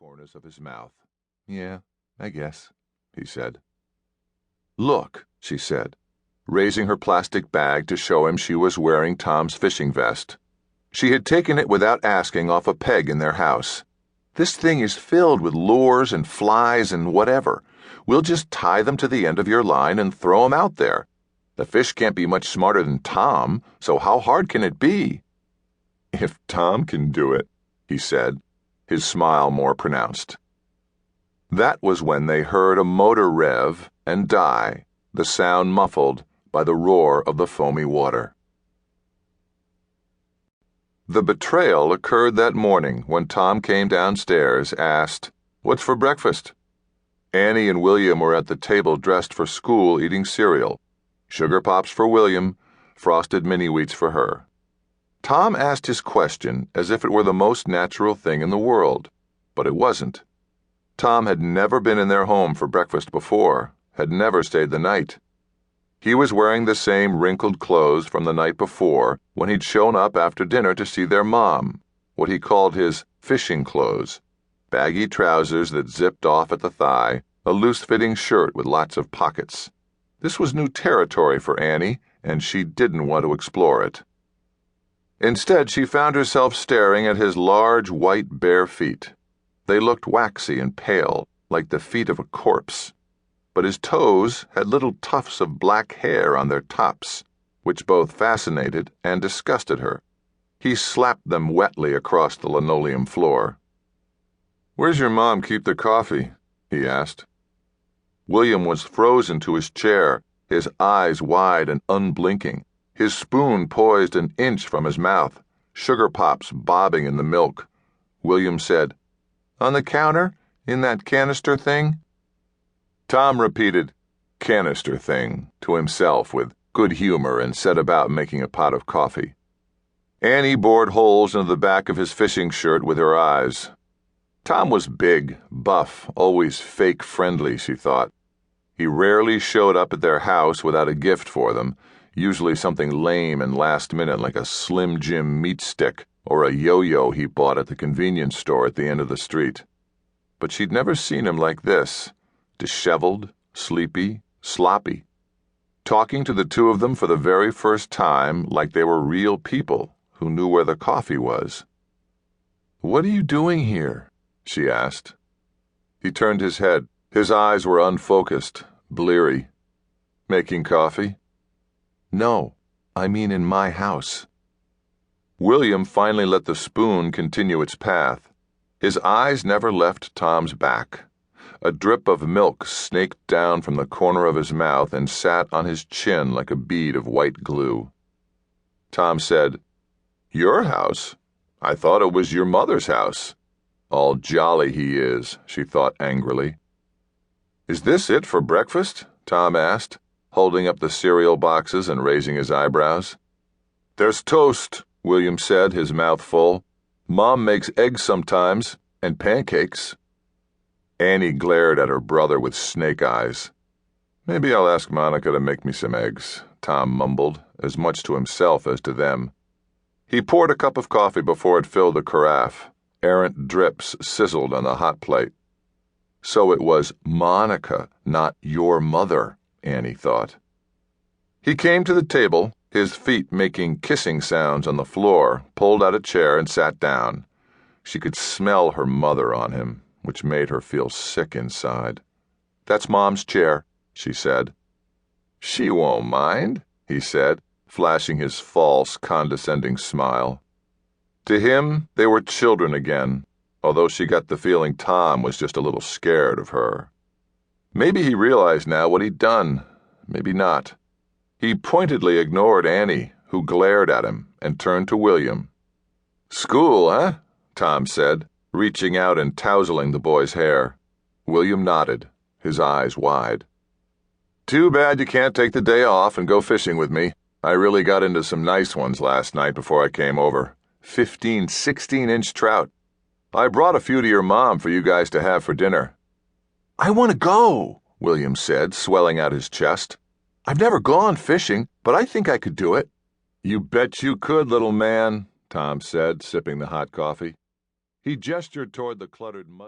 corners of his mouth. "Yeah, I guess," he said. "Look," she said, raising her plastic bag to show him she was wearing Tom's fishing vest. She had taken it without asking off a peg in their house. "This thing is filled with lures and flies and whatever. We'll just tie them to the end of your line and throw 'em out there. The fish can't be much smarter than Tom, so how hard can it be?" "If Tom can do it," he said, his smile more pronounced. That was when they heard a motor rev and die, the sound muffled by the roar of the foamy water. The betrayal occurred that morning when Tom came downstairs, asked, "What's for breakfast?" Annie and William were at the table dressed for school eating cereal. Sugar Pops for William, frosted mini-wheats for her. Tom asked his question as if it were the most natural thing in the world, but it wasn't. Tom had never been in their home for breakfast before, had never stayed the night. He was wearing the same wrinkled clothes from the night before when he'd shown up after dinner to see their mom, what he called his fishing clothes, baggy trousers that zipped off at the thigh, a loose-fitting shirt with lots of pockets. This was new territory for Annie, and she didn't want to explore it. Instead, she found herself staring at his large, white, bare feet. They looked waxy and pale, like the feet of a corpse. But his toes had little tufts of black hair on their tops, which both fascinated and disgusted her. He slapped them wetly across the linoleum floor. "Where's your mom keep the coffee?" he asked. William was frozen to his chair, his eyes wide and unblinking, his spoon poised an inch from his mouth, Sugar Pops bobbing in the milk. William said, "On the counter, in that canister thing?" Tom repeated, "canister thing," to himself with good humor and set about making a pot of coffee. Annie bored holes into the back of his fishing shirt with her eyes. Tom was big, buff, always fake friendly, she thought. He rarely showed up at their house without a gift for them, usually something lame and last minute like a Slim Jim meat stick or a yo-yo he bought at the convenience store at the end of the street. But she'd never seen him like this. Disheveled, sleepy, sloppy, talking to the two of them for the very first time like they were real people who knew where the coffee was. "What are you doing here?" she asked. He turned his head. His eyes were unfocused, bleary. "Making coffee?" "No, I mean in my house." William finally let the spoon continue its path. His eyes never left Tom's back. A drip of milk snaked down from the corner of his mouth and sat on his chin like a bead of white glue. Tom said, "Your house? I thought it was your mother's house." All jolly he is, she thought angrily. "Is this it for breakfast?" Tom asked, holding up the cereal boxes and raising his eyebrows. "There's toast," William said, his mouth full. "Mom makes eggs sometimes, and pancakes." Annie glared at her brother with snake eyes. "Maybe I'll ask Monica to make me some eggs," Tom mumbled, as much to himself as to them. He poured a cup of coffee before it filled the carafe. Errant drips sizzled on the hot plate. So it was Monica, not your mother, Annie thought. He came to the table, his feet making kissing sounds on the floor, pulled out a chair and sat down. She could smell her mother on him, which made her feel sick inside. "That's Mom's chair," she said. "She won't mind," he said, flashing his false, condescending smile. To him, they were children again, although she got the feeling Tom was just a little scared of her. Maybe he realized now what he'd done, maybe not. He pointedly ignored Annie, who glared at him, and turned to William. "School, eh?" Tom said, reaching out and touseling the boy's hair. William nodded, his eyes wide. "Too bad you can't take the day off and go fishing with me. I really got into some nice ones last night before I came over. 15, 16-inch trout. I brought a few to your mom for you guys to have for dinner." "I want to go," William said, swelling out his chest. "I've never gone fishing, but I think I could do it." "You bet you could, little man," Tom said, sipping the hot coffee. He gestured toward the cluttered mud.